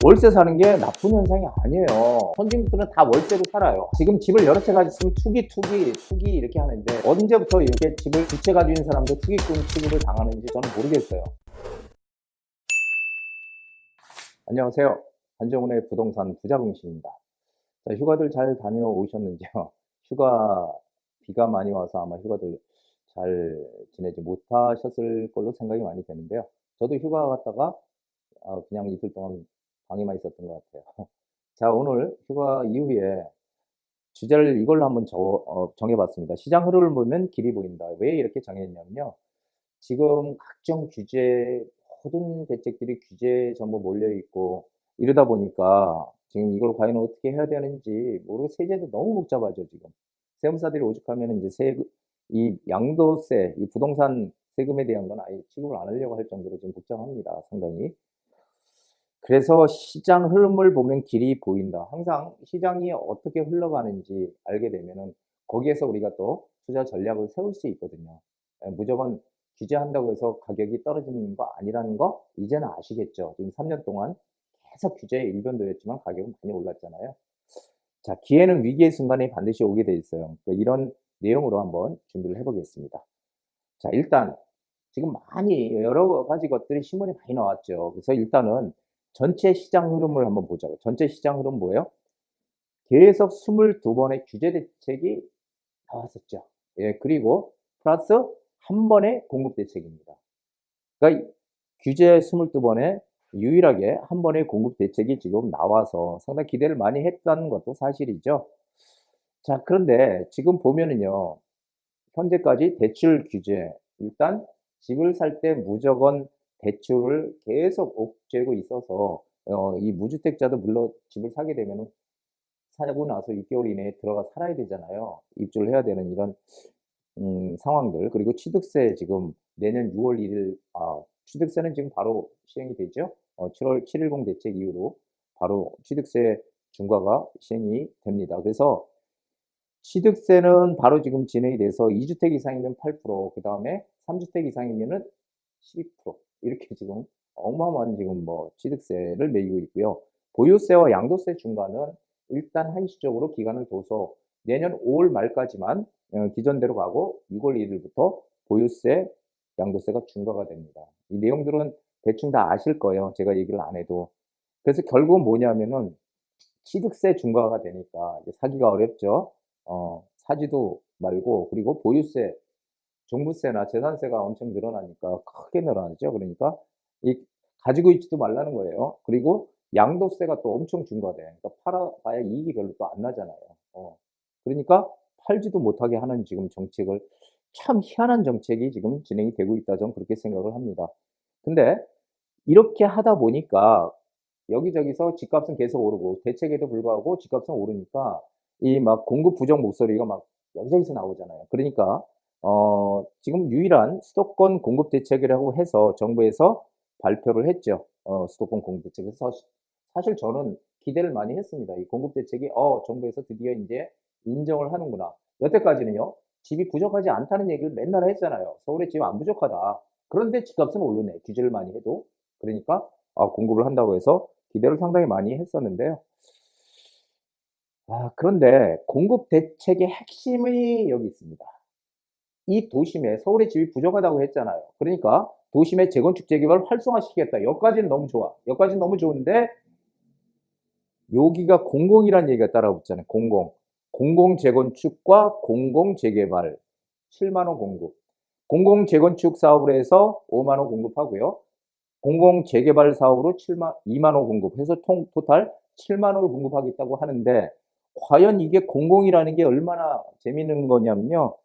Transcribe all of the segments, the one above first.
월세 사는 게 나쁜 현상이 아니에요. 선진국들은 다 월세로 살아요. 지금 집을 여러 채 가지고 있으면 투기 이렇게 하는데 언제부터 이렇게 집을 두 채 가지고 있는 사람도 투기꾼 취급을 당하는지 저는 모르겠어요. 안녕하세요. 한정훈의 부동산 부자공시입니다. 자, 휴가들 잘 다녀오셨는지요? 휴가 비가 많이 와서 아마 휴가들 잘 지내지 못하셨을 걸로 생각이 많이 되는데요. 저도 휴가 갔다가 그냥 이틀 동안 방에만 있었던 것 같아요. 자, 오늘 휴가 이후에 주제를 이걸로 한번 정해봤습니다. 시장 흐름을 보면 길이 보인다. 왜 이렇게 정했냐면요. 지금 각종 규제, 모든 대책들이 규제에 전부 몰려있고 이러다 보니까 지금 이걸 과연 어떻게 해야 되는지 모르고 세제도 너무 복잡하죠, 지금. 세무사들이 오죽하면 이제 이 양도세, 이 부동산 세금에 대한 건 아예 취급을 안 하려고 할 정도로 좀 복잡합니다, 상당히. 그래서 시장 흐름을 보면 길이 보인다. 항상 시장이 어떻게 흘러가는지 알게 되면은 거기에서 우리가 또 투자 전략을 세울 수 있거든요. 무조건 규제한다고 해서 가격이 떨어지는 거 아니라는 거 이제는 아시겠죠? 지금 3년 동안 계속 규제의 일변도였지만 가격은 많이 올랐잖아요. 자, 기회는 위기의 순간에 반드시 오게 돼 있어요. 그러니까 이런 내용으로 한번 준비를 해보겠습니다. 자, 일단 지금 많이 여러 가지 것들이 신문에 많이 나왔죠. 그래서 일단은 전체 시장 흐름을 한번 보자고요. 전체 시장 흐름 뭐예요? 계속 22번의 규제 대책이 나왔었죠. 예, 그리고 플러스 한 번의 공급 대책입니다. 그러니까 규제 22번에 유일하게 한 번의 공급 대책이 지금 나와서 상당히 기대를 많이 했던 것도 사실이죠. 자, 그런데 지금 보면은요. 현재까지 대출 규제, 일단 집을 살 때 무조건 대출을 계속 옥죄고 있어서 이 무주택자도 물론 집을 사게 되면은 사고 나서 6개월 이내에 들어가 살아야 되잖아요. 입주를 해야 되는 이런 상황들. 그리고 취득세 지금 내년 6월 1일 취득세는 지금 바로 시행이 되죠. 7월 710 대책 이후로 바로 취득세 중과가 시행이 됩니다. 그래서 취득세는 바로 지금 진행이 돼서 2주택 이상이면 8%, 그 다음에 3주택 이상이면은 12% 이렇게 지금 어마어마한 지금 뭐 취득세를 매기고 있고요. 보유세와 양도세 중과는 일단 한시적으로 기간을 둬서 내년 5월 말까지만 기존대로 가고 6월 1일부터 보유세, 양도세가 중과가 됩니다. 이 내용들은 대충 다 아실 거예요. 제가 얘기를 안 해도. 그래서 결국은 뭐냐면은 취득세 중과가 되니까 이제 사기가 어렵죠. 사지도 말고, 그리고 보유세, 종부세나 재산세가 엄청 늘어나니까 크게 늘어나죠. 그러니까 이 가지고 있지도 말라는 거예요. 그리고 양도세가 또 엄청 중과돼. 그러니까 팔아봐야 이익이 별로 또 안 나잖아요. 그러니까 팔지도 못하게 하는 지금 정책을, 참 희한한 정책이 지금 진행이 되고 있다. 저는 그렇게 생각을 합니다. 근데 이렇게 하다 보니까 여기저기서 집값은 계속 오르고 대책에도 불구하고 집값은 오르니까 이 막 공급 부정 목소리가 막 여기저기서 나오잖아요. 그러니까 지금 유일한 수도권 공급 대책이라고 해서 정부에서 발표를 했죠. 수도권 공급 대책. 그래서 사실 저는 기대를 많이 했습니다. 이 공급 대책이 정부에서 드디어 이제 인정을 하는구나. 여태까지는요. 집이 부족하지 않다는 얘기를 맨날 했잖아요. 서울에 집 안 부족하다. 그런데 집값은 오르네. 규제를 많이 해도. 그러니까 공급을 한다고 해서 기대를 상당히 많이 했었는데요. 그런데 공급 대책의 핵심이 여기 있습니다. 이 도심에 서울의 집이 부족하다고 했잖아요. 그러니까 도심의 재건축 재개발을 활성화시키겠다. 여기까지는 너무 좋아. 여기까지는 너무 좋은데 여기가 공공이라는 얘기가 따라붙잖아요. 공공. 공공 재건축과 공공 재개발 7만 원 공급. 공공 재건축 사업을 해서 5만 원 공급하고요. 공공 재개발 사업으로 2만 원 공급해서 토탈 7만 원을 공급하겠다고 하는데 과연 이게 공공이라는 게 얼마나 재미있는 거냐면요.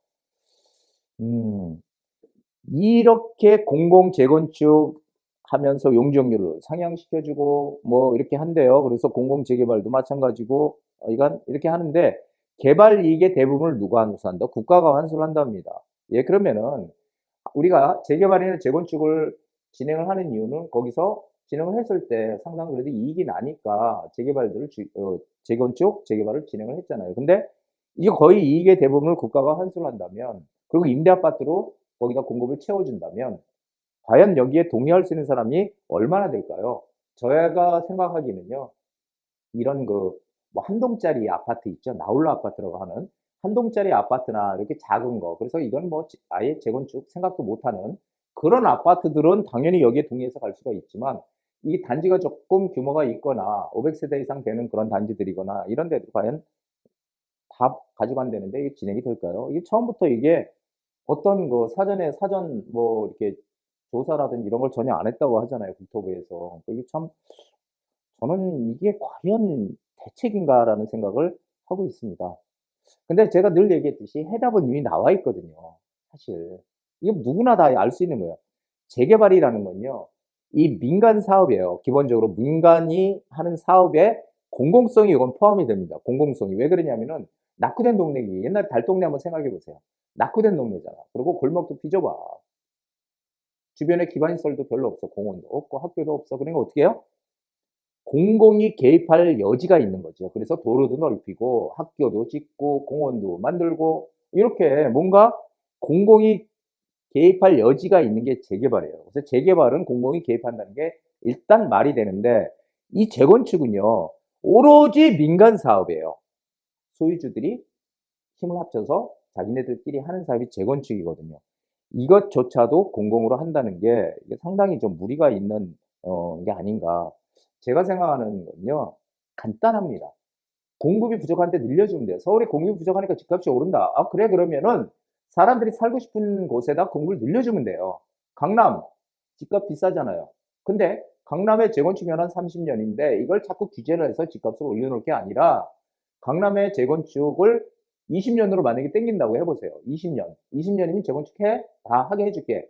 이렇게 공공 재건축 하면서 용적률을 상향시켜주고 뭐 이렇게 한대요. 그래서 공공 재개발도 마찬가지고 이건 이렇게 하는데 개발 이익의 대부분을 누가 환수한다? 국가가 환수를 한답니다. 예, 그러면은 우리가 재개발이나 재건축을 진행을 하는 이유는 거기서 진행을 했을 때 상당히 그래도 이익이 나니까 재건축, 재개발을 진행을 했잖아요. 근데 이게 거의 이익의 대부분을 국가가 환수를 한다면, 그리고 임대 아파트로 거기다 공급을 채워준다면 과연 여기에 동의할 수 있는 사람이 얼마나 될까요? 제가 생각하기는요. 이런 뭐 한 동짜리 아파트 있죠. 나홀로 아파트라고 하는 한 동짜리 아파트나 이렇게 작은 거. 그래서 이건 뭐 아예 재건축 생각도 못 하는 그런 아파트들은 당연히 여기에 동의해서 갈 수가 있지만 이 단지가 조금 규모가 있거나 500 세대 이상 되는 그런 단지들이거나 이런 데도 과연 다 가져간다는데 이게 진행이 될까요? 이게 처음부터 이게 어떤 사전에 사전 뭐 이렇게 조사라든지 이런 걸 전혀 안 했다고 하잖아요, 국토부에서. 이게 참 저는 '이게 과연 대책인가.'라는 생각을 하고 있습니다. 근데 제가 늘 얘기했듯이 해답은 이미 나와 있거든요, 사실. 이거 누구나 다 알 수 있는 거예요. 재개발이라는 건요, 이 민간 사업이에요. 기본적으로 민간이 하는 사업에 공공성이 이건 포함이 됩니다, 공공성이. 왜 그러냐면은 낙후된 동네기 옛날 달동네 한번 생각해 보세요. 낙후된 동네잖아. 그리고 골목도 비좁아. 주변에 기반시설도 별로 없어. 공원도 없고 학교도 없어. 그러니까 어떻게 해요? 공공이 개입할 여지가 있는 거죠. 그래서 도로도 넓히고 학교도 짓고 공원도 만들고 이렇게 뭔가 공공이 개입할 여지가 있는 게 재개발이에요. 그래서 재개발은 공공이 개입한다는 게 일단 말이 되는데 이 재건축은요. 오로지 민간 사업이에요. 소유주들이 힘을 합쳐서 자기네들끼리 하는 사업이 재건축이거든요. 이것조차도 공공으로 한다는 게 이게 상당히 좀 무리가 있는 게 아닌가. 제가 생각하는 건요. 간단합니다. 공급이 부족한데 늘려주면 돼요. 서울이 공급이 부족하니까 집값이 오른다. 아 그래 그러면은 사람들이 살고 싶은 곳에다 공급을 늘려주면 돼요. 강남 집값 비싸잖아요. 근데 강남의 재건축 연한 30년인데 이걸 자꾸 규제를 해서 집값을 올려놓을 게 아니라 강남의 재건축을 20년으로 만약에 땡긴다고 해보세요. 20년. 20년이면 재건축해? 다 하게 해줄게.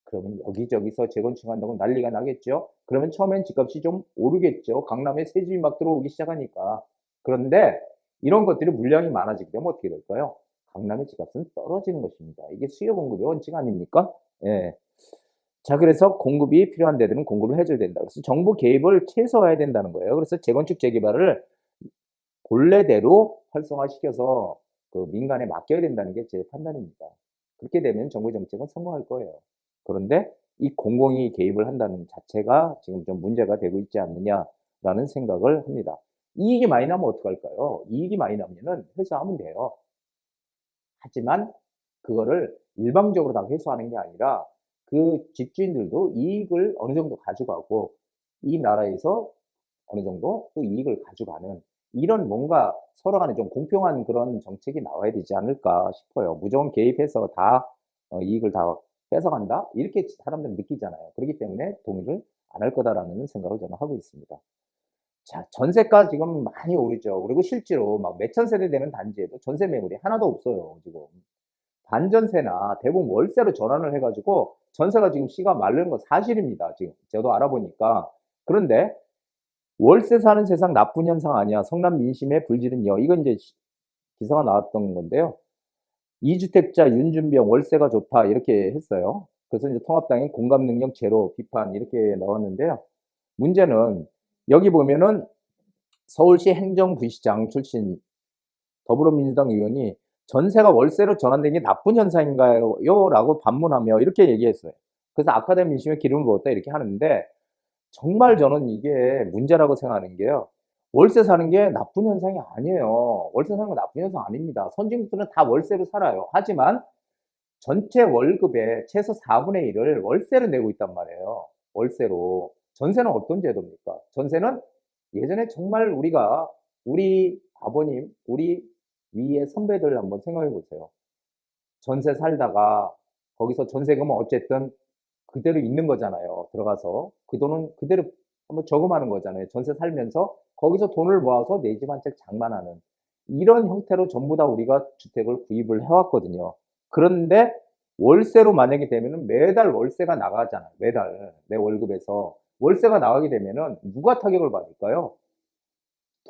그러면 여기저기서 재건축한다고 난리가 나겠죠. 그러면 처음엔 집값이 좀 오르겠죠. 강남에 새 집이 막 들어오기 시작하니까. 그런데 이런 것들이 물량이 많아지게 되면 어떻게 될까요? 강남의 집값은 떨어지는 것입니다. 이게 수요 공급의 원칙 아닙니까? 예. 자, 그래서 공급이 필요한 데들은 공급을 해줘야 된다. 그래서 정부 개입을 최소화해야 된다는 거예요. 그래서 재건축 재개발을 본래대로 활성화시켜서 민간에 맡겨야 된다는 게 제 판단입니다. 그렇게 되면 정부의 정책은 성공할 거예요. 그런데 이 공공이 개입을 한다는 자체가 지금 좀 문제가 되고 있지 않느냐라는 생각을 합니다. 이익이 많이 나면 어떡할까요? 이익이 많이 나면은 회수하면 돼요. 하지만 그거를 일방적으로 다 회수하는 게 아니라 그 집주인들도 이익을 어느 정도 가져가고 이 나라에서 어느 정도 또 이익을 가져가는 이런 뭔가 서로 간에 좀 공평한 그런 정책이 나와야 되지 않을까 싶어요. 무조건 개입해서 다 이익을 다 뺏어간다? 이렇게 사람들은 느끼잖아요. 그렇기 때문에 동의를 안 할 거다라는 생각을 저는 하고 있습니다. 자, 전세가 지금 많이 오르죠. 그리고 실제로 막 몇천 세대 되는 단지에도 전세 매물이 하나도 없어요, 지금. 반전세나 대부분 월세로 전환을 해 가지고 전세가 지금 씨가 마른 건 사실입니다, 지금. 저도 알아보니까. 그런데 "월세 사는 세상 나쁜 현상 아니야. 성남 민심의 불질은 여." 이건 이제 기사가 나왔던 건데요. "이주택자 윤준병 월세가 좋다." 이렇게 했어요. 그래서 이제 통합당이 "공감 능력 제로 비판." 이렇게 나왔는데요. 문제는 여기 보면은 서울시 행정부시장 출신 더불어민주당 의원이 "전세가 월세로 전환된 게 나쁜 현상인가요?" 라고 반문하며 이렇게 얘기했어요. 그래서 "아카데미 민심에 기름을 부었다." 이렇게 하는데 정말 저는 이게 문제라고 생각하는 게요. 월세 사는 게 나쁜 현상이 아니에요. 월세 사는 건 나쁜 현상 아닙니다. 선진국들은 다 월세로 살아요. 하지만 전체 월급의 최소 4분의 1을 월세로 내고 있단 말이에요. 월세로. 전세는 어떤 제도입니까? 전세는 예전에 정말 우리 아버님, 우리 위의 선배들 한번 생각해 보세요. 전세 살다가 거기서 전세금은 어쨌든 그대로 있는 거잖아요. 들어가서. 그 돈은 그대로 한번 저금하는 거잖아요. 전세 살면서 거기서 돈을 모아서 내 집 한 채 장만하는 이런 형태로 전부 다 우리가 주택을 구입을 해 왔거든요. 그런데 월세로 만약에 되면은 매달 월세가 나가잖아요. 매달 내 월급에서. 월세가 나가게 되면은 누가 타격을 받을까요?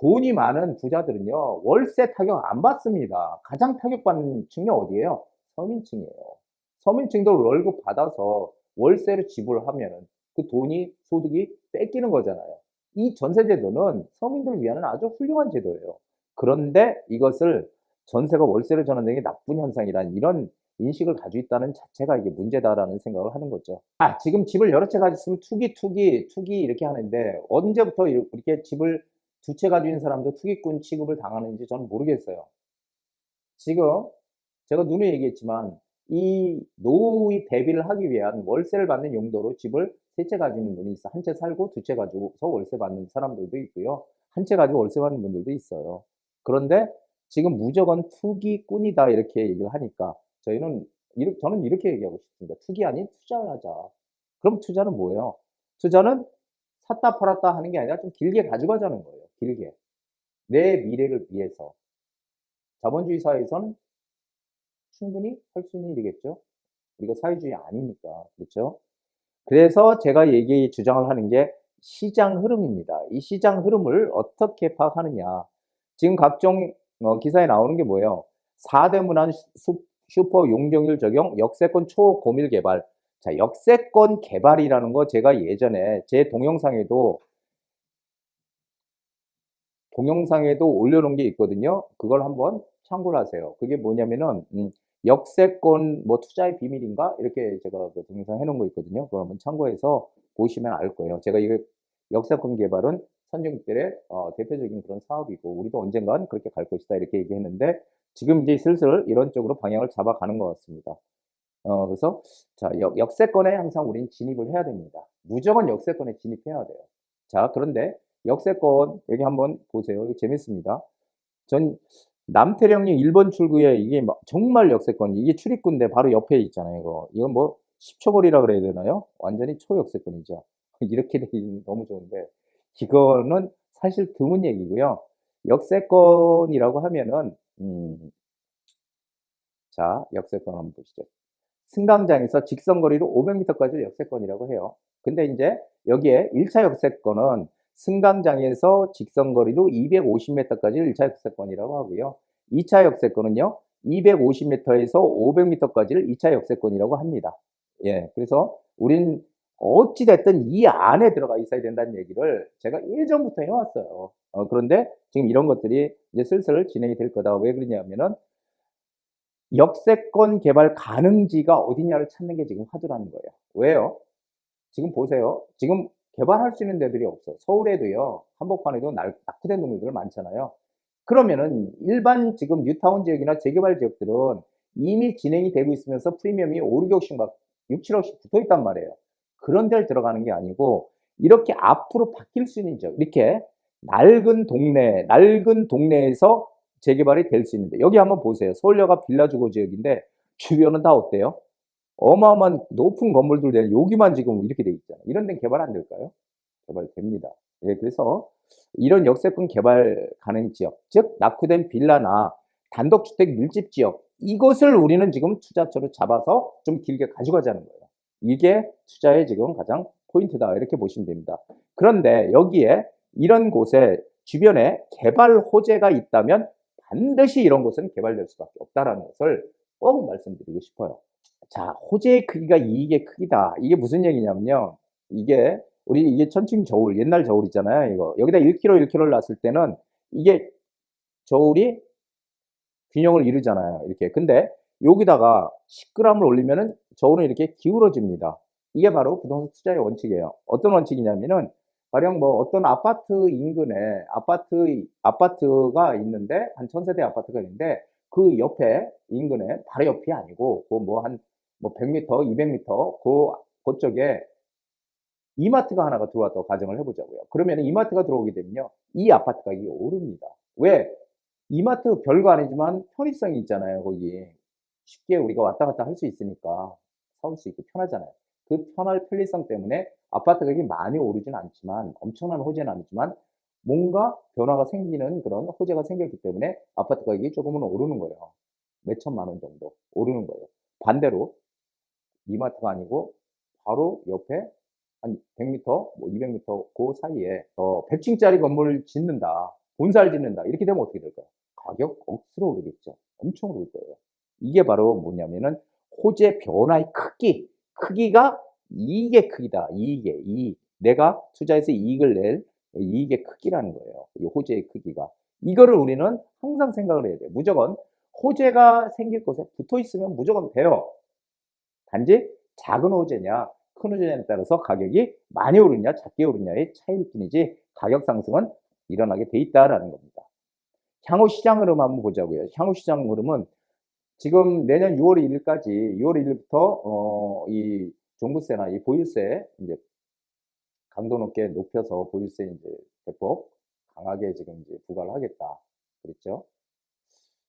돈이 많은 부자들은요. 월세 타격 안 받습니다. 가장 타격받는 층이 어디예요? 서민층이에요. 서민층들 월급 받아서 월세를 지불하면은 그 돈이 소득이 뺏기는 거잖아요. 이 전세제도는 서민들을 위한 아주 훌륭한 제도예요. 그런데 이것을 전세가 월세로 전환되는 게 나쁜 현상이란 이런 인식을 가지고 있다는 자체가 이게 문제다라는 생각을 하는 거죠. 지금 집을 여러 채 가지고 있으면 투기 이렇게 하는데 언제부터 이렇게 집을 두 채 가지고 있는 사람도 투기꾼 취급을 당하는지 저는 모르겠어요. 지금 제가 누누이 얘기했지만 이 노후의 대비를 하기 위한 월세를 받는 용도로 집을 세 채 가지고 있는 분이 있어. 한 채 살고 두 채 가지고서 월세 받는 사람들도 있고요. 한 채 가지고 월세 받는 분들도 있어요. 그런데 지금 무조건 "투기꾼이다." 이렇게 얘기를 하니까 저는 이렇게 얘기하고 싶습니다. "투기 아닌 투자를 하자." 그럼 투자는 뭐예요? 투자는 샀다 팔았다 하는 게 아니라 좀 길게 가져가자는 거예요, 길게. 내 미래를 위해서. 자본주의 사회에선 충분히 할 수 있는 일이겠죠. 우리가 사회주의 아니니까. 그렇죠? 그래서 제가 주장을 하는 게 시장 흐름입니다. 이 시장 흐름을 어떻게 파악하느냐. 지금 각종 기사에 나오는 게 뭐예요? 4대 문안 슈퍼 용적률 적용 역세권 초고밀 개발. 자, 역세권 개발이라는 거 제가 예전에 제 동영상에도 올려놓은 게 있거든요. 그걸 한번 참고를 하세요. 그게 뭐냐면은 역세권 뭐 투자의 비밀인가 이렇게 제가 그 동영상 해놓은 거 있거든요. 그걸 한번 참고해서 보시면 알 거예요. 제가 이거 역세권 개발은 선진국들의 대표적인 그런 사업이고 우리도 언젠간 그렇게 갈 것이다 이렇게 얘기했는데 지금 이제 슬슬 이런 쪽으로 방향을 잡아가는 것 같습니다. 그래서 자, 역세권에 항상 우리는 진입을 해야 됩니다. 무조건 역세권에 진입해야 돼요. 자, 그런데 역세권 여기 한번 보세요. 이거 재밌습니다. 전 남태령님 1번 출구에 이게 정말 역세권, 이게 출입구인데 바로 옆에 있잖아요. 이건 뭐 10초 거리라 그래야 되나요? 완전히 초역세권이죠. 이렇게 되기 너무 좋은데 이거는 사실 드문 얘기고요. 역세권이라고 하면은 자, 역세권 한번 보시죠. 승강장에서 직선거리로 500m까지를 역세권이라고 해요. 근데 이제 여기에 1차 역세권은 승강장에서 직선거리로 250m까지를 1차 역세권이라고 하고요. 2차 역세권은요, 250m에서 500m까지를 2차 역세권이라고 합니다. 예, 그래서 우린 어찌됐든 이 안에 들어가 있어야 된다는 얘기를 제가 예전부터 해왔어요. 그런데 지금 이런 것들이 이제 슬슬 진행이 될 거다. 왜 그러냐면은 역세권 개발 가능지가 어디냐를 찾는 게 지금 화두라는 거예요. 왜요? 지금 보세요. 지금 개발할 수 있는 데들이 없어. 서울에도요, 한복판에도 낙후된 동네들 많잖아요. 그러면은 일반 지금 뉴타운 지역이나 재개발 지역들은 이미 진행이 되고 있으면서 프리미엄이 5, 6억씩 막 6, 7억씩 붙어 있단 말이에요. 그런 데를 들어가는 게 아니고 이렇게 앞으로 바뀔 수 있는 지역, 이렇게 낡은 동네에서 재개발이 될 수 있는데 여기 한번 보세요. 서울여가 빌라주거 지역인데 주변은 다 어때요? 어마어마한 높은 건물들 되는 여기만 지금 이렇게 돼 있잖아요. 이런 데는 개발 안 될까요? 개발됩니다. 예, 그래서 이런 역세권 개발 가능 지역, 즉 낙후된 빌라나 단독주택 밀집 지역, 이것을 우리는 지금 투자처로 잡아서 좀 길게 가져가자는 거예요. 이게 투자의 지금 가장 포인트다 이렇게 보시면 됩니다. 그런데 여기에 이런 곳에 주변에 개발 호재가 있다면 반드시 이런 곳은 개발될 수밖에 없다라는 것을 꼭 말씀드리고 싶어요. 자, 호재의 크기가 이익의 크기다. 이게 무슨 얘기냐면요. 이게 천칭 저울, 옛날 저울 있잖아요. 이거. 여기다 1kg, 1kg를 놨을 때는 이게 저울이 균형을 이루잖아요. 이렇게. 근데 여기다가 10g을 올리면은 저울은 이렇게 기울어집니다. 이게 바로 부동산 투자의 원칙이에요. 어떤 원칙이냐면은 가령 뭐 어떤 아파트 인근에 아파트가 있는데 한 1000세대 아파트가 있는데 그 옆에 인근에 바로 옆이 아니고 그 뭐 한 뭐 100m, 200m 그쪽에 이마트가 하나가 들어왔다고 가정을 해보자고요. 그러면 이마트가 들어오게 되면요, 이 아파트 가격이 오릅니다. 왜? 이마트 별거 아니지만 편의성이 있잖아요. 거기 쉽게 우리가 왔다 갔다 할 수 있으니까 사올 수 있고 편하잖아요. 그 편리성 때문에 아파트 가격이 많이 오르진 않지만 엄청난 호재는 아니지만 뭔가 변화가 생기는 그런 호재가 생겼기 때문에 아파트 가격이 조금은 오르는 거예요. 몇 천만 원 정도 오르는 거예요. 반대로 이마트가 아니고 바로 옆에 한 100m, 뭐 200m 그 사이에 100층짜리 건물을 짓는다, 본사를 짓는다 이렇게 되면 어떻게 될까요? 가격 억수로 오르겠죠. 엄청 오를 거예요. 이게 바로 뭐냐면은 호재 변화의 크기가 이익의 크기다. 이익. 내가 투자해서 이익을 낼 이익의 크기라는 거예요. 이 호재의 크기가. 이거를 우리는 항상 생각을 해야 돼요. 무조건 호재가 생길 곳에 붙어 있으면 무조건 돼요. 단지 작은 호재냐 큰 호재냐에 따라서 가격이 많이 오르냐 작게 오르냐의 차이일 뿐이지 가격 상승은 일어나게 돼 있다라는 겁니다. 향후 시장 흐름 한번 보자고요. 향후 시장 흐름은 지금 내년 6월 1일까지 6월 1일부터 이 종부세나 이 보유세 이제 강도 높게 높여서 보유세 이제 대폭 강하게 지금 이제 부과를 하겠다. 그랬죠.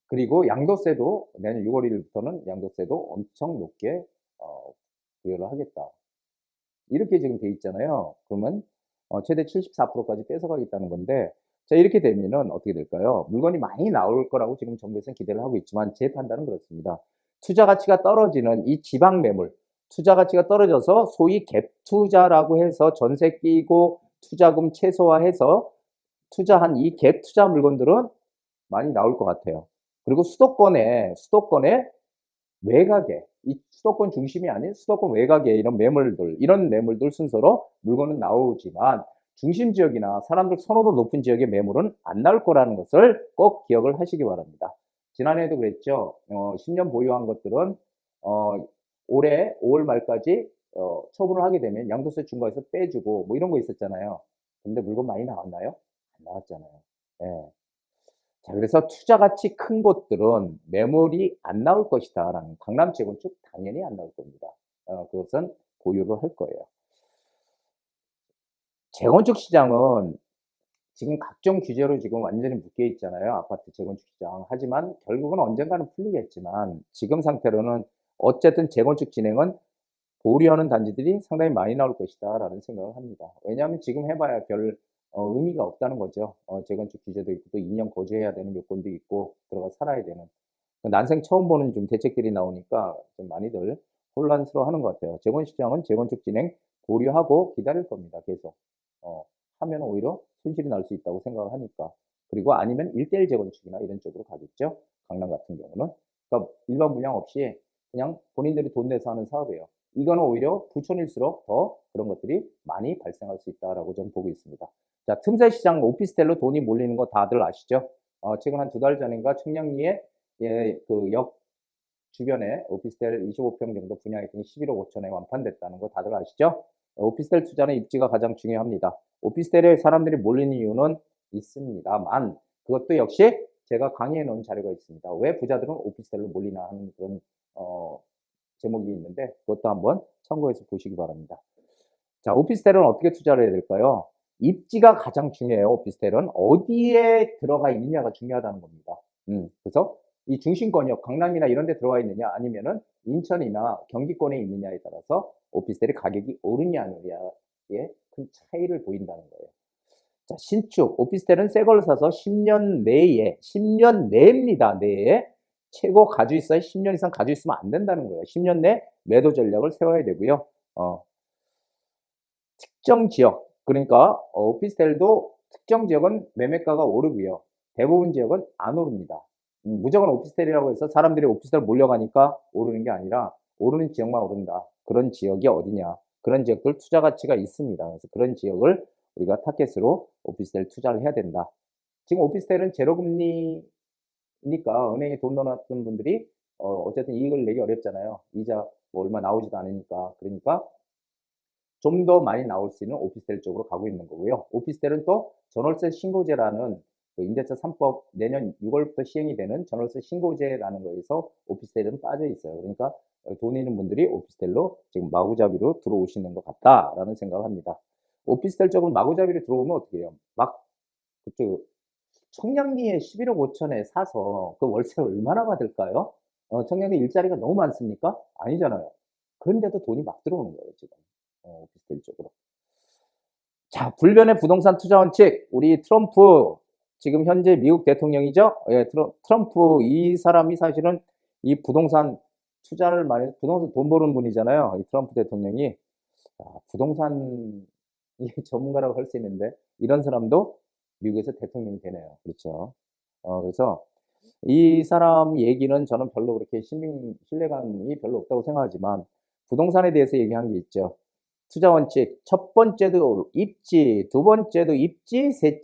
그리고 양도세도 내년 6월 1일부터는 양도세도 엄청 높게 부여를 하겠다. 이렇게 지금 돼 있잖아요. 그러면 최대 74%까지 뺏어가겠다는 건데, 자, 이렇게 되면은 어떻게 될까요? 물건이 많이 나올 거라고 지금 정부에서는 기대를 하고 있지만 제 판단은 그렇습니다. 투자 가치가 떨어지는 이 지방 매물, 투자 가치가 떨어져서 소위 갭 투자라고 해서 전세 끼고 투자금 최소화해서 투자한 이 갭 투자 물건들은 많이 나올 것 같아요. 그리고 수도권에 외곽에, 이 수도권 중심이 아닌 수도권 외곽에 이런 매물들 순서로 물건은 나오지만 중심 지역이나 사람들 선호도 높은 지역의 매물은 안 나올 거라는 것을 꼭 기억을 하시기 바랍니다. 지난해에도 그랬죠. 10년 보유한 것들은 올해 5월 말까지 처분을 하게 되면 양도세 중과에서 빼주고 뭐 이런 거 있었잖아요. 근데 물건 많이 나왔나요? 안 나왔잖아요. 예. 자, 그래서 투자 가치 큰 곳들은 매물이 안 나올 것이다라는, 강남 재건축 당연히 안 나올 겁니다. 그것은 보유를 할 거예요. 재건축 시장은 지금 각종 규제로 지금 완전히 묶여 있잖아요. 아파트 재건축 시장. 하지만 결국은 언젠가는 풀리겠지만 지금 상태로는 어쨌든 재건축 진행은 보류하는 단지들이 상당히 많이 나올 것이다라는 생각을 합니다. 왜냐하면 지금 해봐야 별 의미가 없다는 거죠. 재건축 규제도 있고 또 2년 거주해야 되는 요건도 있고 들어가 살아야 되는, 난생 처음 보는 좀 대책들이 나오니까 좀 많이들 혼란스러워하는 것 같아요. 재건시장은 재건축 진행 보류하고 기다릴 겁니다. 계속 하면 오히려 손실이 날 수 있다고 생각을 하니까. 그리고 아니면 1대1 재건축이나 이런 쪽으로 가겠죠. 강남 같은 경우는. 그러니까 일반 분양 없이 그냥 본인들이 돈 내서 하는 사업이에요. 이거는 오히려 부촌일수록 더 그런 것들이 많이 발생할 수 있다라고 저는 보고 있습니다. 자, 틈새 시장 오피스텔로 돈이 몰리는 거 다들 아시죠? 최근 한 2달 전인가 청량리에 그 역 주변에 오피스텔 25평 정도 분양했더니 11억 5천에 완판됐다는 거 다들 아시죠? 오피스텔 투자는 입지가 가장 중요합니다. 오피스텔에 사람들이 몰리는 이유는 있습니다만 그것도 역시 제가 강의해 놓은 자료가 있습니다. 왜 부자들은 오피스텔로 몰리나 하는 그런 제목이 있는데 그것도 한번 참고해서 보시기 바랍니다. 자, 오피스텔은 어떻게 투자를 해야 될까요? 입지가 가장 중요해요. 오피스텔은 어디에 들어가 있느냐가 중요하다는 겁니다. 그래서 이 중심권역, 강남이나 이런 데 들어가 있느냐 아니면은 인천이나 경기권에 있느냐에 따라서 오피스텔의 가격이 오르냐 안 오르냐에 큰 차이를 보인다는 거예요. 자, 신축, 오피스텔은 새 걸 사서 10년 내에, 10년 내입니다. 내에 최고 가지고 있어야 10년 이상 가지고 있으면 안 된다는 거예요. 10년 내 매도 전략을 세워야 되고요. 특정 지역, 그러니까 오피스텔도 특정 지역은 매매가가 오르고요. 대부분 지역은 안 오릅니다. 무조건 오피스텔이라고 해서 사람들이 오피스텔 몰려가니까 오르는 게 아니라 오르는 지역만 오른다. 그런 지역이 어디냐? 그런 지역들 투자 가치가 있습니다. 그래서 그런 지역을 우리가 타겟으로 오피스텔 투자를 해야 된다. 지금 오피스텔은 제로금리니까 은행에 돈 넣어놨던 분들이 어쨌든 이익을 내기 어렵잖아요. 이자 뭐 얼마 나오지도 않으니까. 그러니까 좀 더 많이 나올 수 있는 오피스텔 쪽으로 가고 있는 거고요. 오피스텔은 또 전월세 신고제라는 그 임대차 3법 내년 6월부터 시행이 되는 전월세 신고제라는 거에서 오피스텔은 빠져 있어요. 그러니까 돈 있는 분들이 오피스텔로 지금 마구잡이로 들어오시는 것 같다라는 생각을 합니다. 오피스텔 쪽은 마구잡이로 들어오면 어떻게 해요? 막 그쪽 청량리에 11억 5천에 사서 그 월세를 얼마나 받을까요? 청량리 일자리가 너무 많습니까? 아니잖아요. 그런데도 돈이 막 들어오는 거예요, 지금. 오피스텔 쪽으로. 자, 불변의 부동산 투자 원칙. 우리 트럼프, 지금 현재 미국 대통령이죠? 예, 트럼프, 이 사람이 사실은 이 부동산 투자를 많이 해서 부동산 돈 버는 분이잖아요. 이 트럼프 대통령이. 부동산 전문가라고 할 수 있는데, 이런 사람도 미국에서 대통령이 되네요. 그렇죠. 그래서 이 사람 얘기는 저는 별로 그렇게 신뢰감이 별로 없다고 생각하지만, 부동산에 대해서 얘기한 게 있죠. 투자 원칙, 첫 번째도 입지, 두 번째도 입지, 세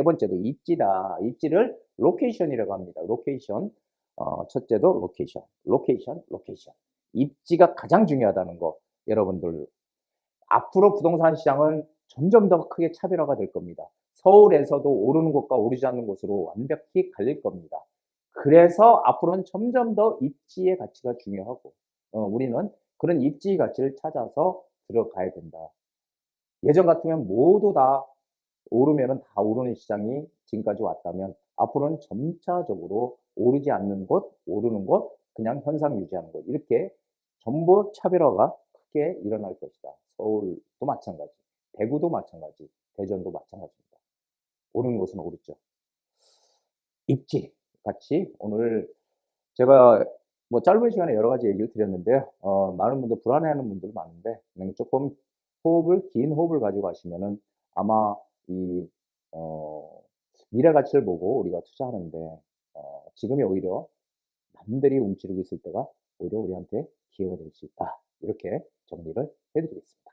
번째도 입지다. 입지를 로케이션이라고 합니다. 로케이션. 첫째도 로케이션, 로케이션, 로케이션. 입지가 가장 중요하다는 거 여러분들 앞으로 부동산 시장은 점점 더 크게 차별화가 될 겁니다. 서울에서도 오르는 곳과 오르지 않는 곳으로 완벽히 갈릴 겁니다. 그래서 앞으로는 점점 더 입지의 가치가 중요하고 우리는 그런 입지의 가치를 찾아서 들어가야 된다. 예전 같으면 모두 다 오르면은 다 오르는 시장이 지금까지 왔다면 앞으로는 점차적으로 오르지 않는 곳, 오르는 곳, 그냥 현상 유지하는 곳 이렇게 전부 차별화가 크게 일어날 것이다. 서울도 마찬가지, 대구도 마찬가지, 대전도 마찬가지입니다. 오르는 곳은 오르죠. 입지 같이 오늘 제가 뭐 짧은 시간에 여러 가지 얘기를 드렸는데요. 많은 분들 불안해하는 분들 많은데 조금 긴 호흡을 가지고 하시면은 아마 이 어 미래 가치를 보고 우리가 투자하는데 지금이 오히려 남들이 움츠리고 있을 때가 오히려 우리한테 기회가 될 수 있다. 이렇게 정리를 해 드리겠습니다.